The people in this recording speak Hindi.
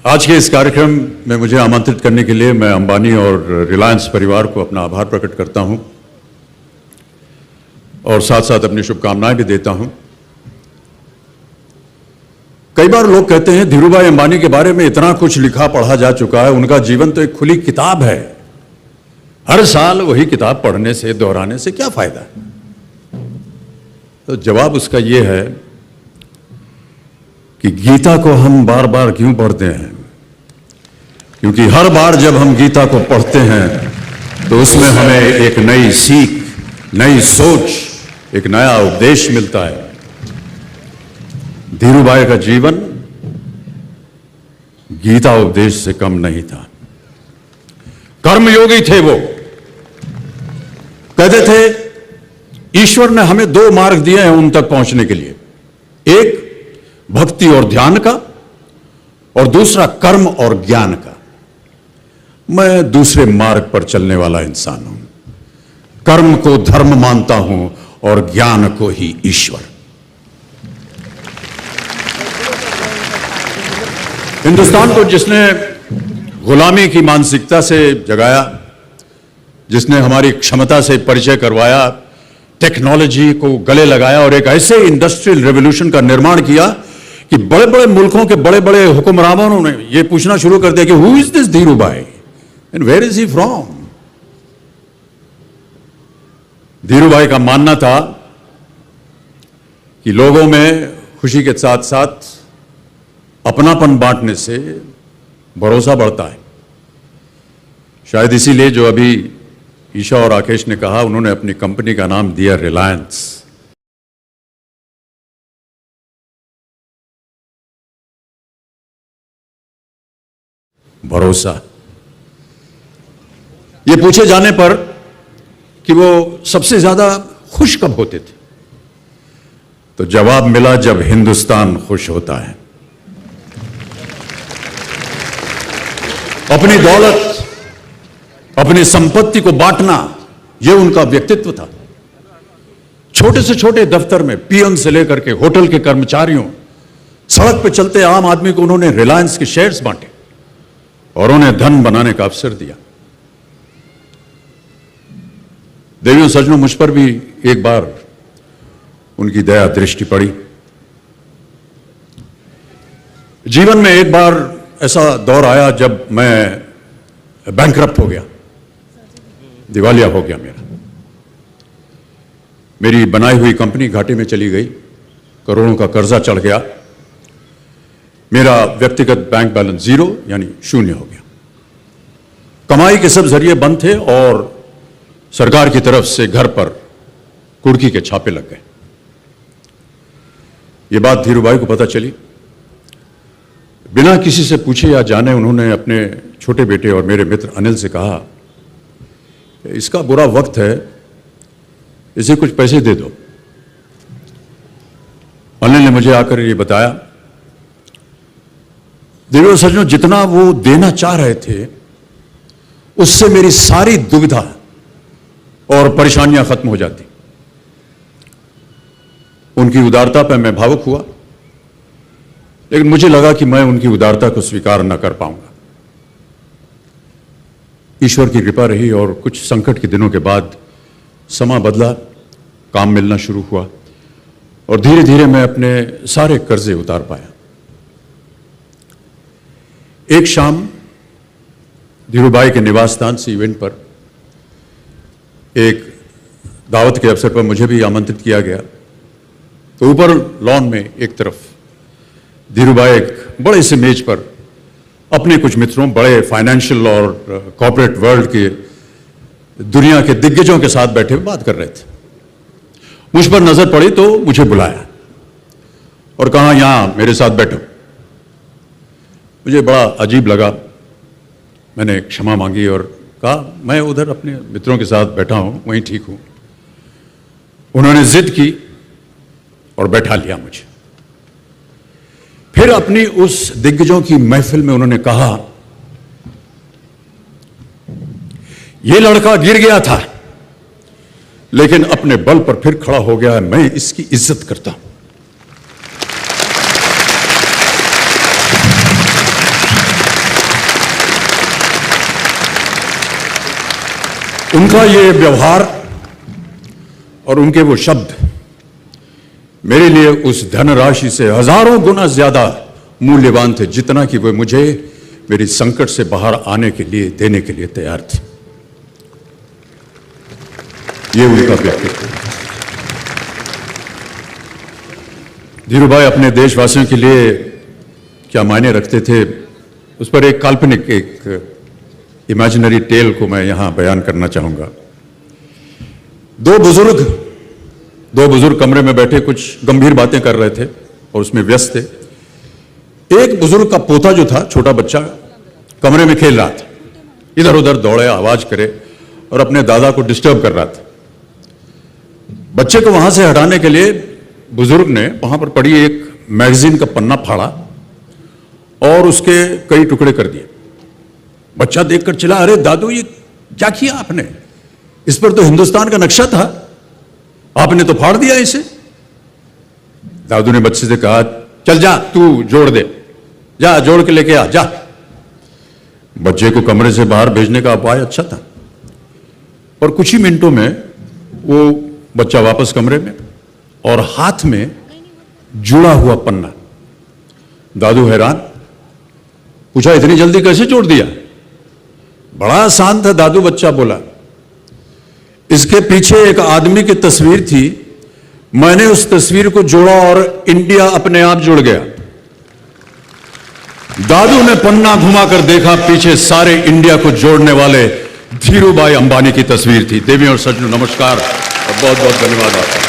आज के इस कार्यक्रम में मुझे आमंत्रित करने के लिए मैं अंबानी और रिलायंस परिवार को अपना आभार प्रकट करता हूं और साथ साथ अपनी शुभकामनाएं भी देता हूं। कई बार लोग कहते हैं धीरूभाई अंबानी के बारे में इतना कुछ लिखा पढ़ा जा चुका है, उनका जीवन तो एक खुली किताब है, हर साल वही किताब पढ़ने से दोहराने से क्या फायदा है। तो जवाब उसका यह है कि गीता को हम बार बार क्यों पढ़ते हैं, क्योंकि हर बार जब हम गीता को पढ़ते हैं तो उसमें हमें एक नई सीख, नई सोच, एक नया उपदेश मिलता है। धीरूभाई का जीवन गीता उपदेश से कम नहीं था। कर्मयोगी थे वो, कहते थे ईश्वर ने हमें दो मार्ग दिए हैं उन तक पहुंचने के लिए, एक भक्ति और ध्यान का और दूसरा कर्म और ज्ञान का। मैं दूसरे मार्ग पर चलने वाला इंसान हूं, कर्म को धर्म मानता हूं और ज्ञान को ही ईश्वर। हिंदुस्तान को जिसने गुलामी की मानसिकता से जगाया, जिसने हमारी क्षमता से परिचय करवाया, टेक्नोलॉजी को गले लगाया और एक ऐसे इंडस्ट्रियल रेवोल्यूशन का निर्माण किया कि बड़े बड़े मुल्कों के बड़े बड़े हुक्मरानों ने यह पूछना शुरू कर दिया कि who is this Dhirubhai and where is he from. Dhirubhai का मानना था कि लोगों में खुशी के साथ साथ अपनापन बांटने से भरोसा बढ़ता है। शायद इसीलिए जो अभी ईशा और राकेश ने कहा, उन्होंने अपनी कंपनी का नाम दिया रिलायंस। भरोसा। ये पूछे जाने पर कि वो सबसे ज्यादा खुश कब होते थे, तो जवाब मिला जब हिंदुस्तान खुश होता है। अपनी दौलत, अपनी संपत्ति को बांटना, यह उनका व्यक्तित्व था। छोटे से छोटे दफ्तर में पीएन से लेकर के होटल के कर्मचारियों, सड़क पर चलते आम आदमी को उन्होंने रिलायंस के शेयर्स बांटे और उन्हें धन बनाने का अवसर दिया। देवियों सज्जनों, मुझ पर भी एक बार उनकी दया दृष्टि पड़ी। जीवन में एक बार ऐसा दौर आया जब मैं बैंकरप्ट हो गया, दिवालिया हो गया। मेरी बनाई हुई कंपनी घाटे में चली गई, करोड़ों का कर्जा चढ़ गया, मेरा व्यक्तिगत बैंक बैलेंस जीरो यानी शून्य हो गया। कमाई के सब जरिए बंद थे और सरकार की तरफ से घर पर कुर्की के छापे लग गए। ये बात धीरूभाई को पता चली। बिना किसी से पूछे या जाने उन्होंने अपने छोटे बेटे और मेरे मित्र अनिल से कहा, इसका बुरा वक्त है, इसे कुछ पैसे दे दो। अनिल ने मुझे आकर ये बताया, देवियों सज्जनों, जितना वो देना चाह रहे थे उससे मेरी सारी दुविधा और परेशानियां खत्म हो जाती। उनकी उदारता पर मैं भावुक हुआ, लेकिन मुझे लगा कि मैं उनकी उदारता को स्वीकार न कर पाऊंगा। ईश्वर की कृपा रही और कुछ संकट के दिनों के बाद समा बदला, काम मिलना शुरू हुआ और धीरे धीरे मैं अपने सारे कर्जे उतार पाया। एक शाम धीरूभाई के निवास स्थान से इवेंट पर एक दावत के अवसर पर मुझे भी आमंत्रित किया गया। तो ऊपर लॉन में एक तरफ धीरूभाई एक बड़े से मेज पर अपने कुछ मित्रों, बड़े फाइनेंशियल और कॉर्पोरेट वर्ल्ड के दुनिया के दिग्गजों के साथ बैठे हुए बात कर रहे थे। मुझ पर नजर पड़ी तो मुझे बुलाया और कहा, यहां मेरे साथ बैठो। मुझे बड़ा अजीब लगा। मैंने क्षमा मांगी और कहा, मैं उधर अपने मित्रों के साथ बैठा हूं, वहीं ठीक हूं। उन्होंने जिद की और बैठा लिया मुझे। फिर अपनी उस दिग्गजों की महफिल में उन्होंने कहा, यह लड़का गिर गया था लेकिन अपने बल पर फिर खड़ा हो गया है, मैं इसकी इज्जत करता हूं। उनका ये व्यवहार और उनके वो शब्द मेरे लिए उस धनराशि से हजारों गुना ज्यादा मूल्यवान थे, जितना कि वे मुझे मेरी संकट से बाहर आने के लिए देने के लिए तैयार थे। ये उनका व्यक्तित्व। धीरूभाई अपने देशवासियों के लिए क्या मायने रखते थे, उस पर एक काल्पनिक, एक इमेजिनरी टेल को मैं यहां बयान करना चाहूंगा। दो बुजुर्ग कमरे में बैठे कुछ गंभीर बातें कर रहे थे और उसमें व्यस्त थे। एक बुजुर्ग का पोता जो था, छोटा बच्चा, कमरे में खेल रहा था, इधर उधर दौड़े, आवाज करे और अपने दादा को डिस्टर्ब कर रहा था। बच्चे को वहां से हटाने के लिए बुजुर्ग ने वहां पर पड़ी एक मैगजीन का पन्ना फाड़ा और उसके कई टुकड़े कर दिए। बच्चा देखकर चिल्ला, अरे दादू ये क्या किया आपने? इस पर तो हिंदुस्तान का नक्शा था, आपने तो फाड़ दिया इसे। दादू ने बच्चे से कहा, चल जा तू जोड़ दे, जा जोड़ के लेके आ जा। बच्चे को कमरे से बाहर भेजने का उपाय अच्छा था और कुछ ही मिनटों में वो बच्चा वापस कमरे में और हाथ में जुड़ा हुआ पन्ना। दादू हैरान, पूछा इतनी जल्दी कैसे जोड़ दिया? बड़ा आसान था दादू, बच्चा बोला। इसके पीछे एक आदमी की तस्वीर थी, मैंने उस तस्वीर को जोड़ा और इंडिया अपने आप जुड़ गया। दादू ने पन्ना घुमाकर देखा, पीछे सारे इंडिया को जोड़ने वाले धीरूभाई अंबानी की तस्वीर थी। देवी और सज्जनों, नमस्कार और बहुत बहुत धन्यवाद आपका।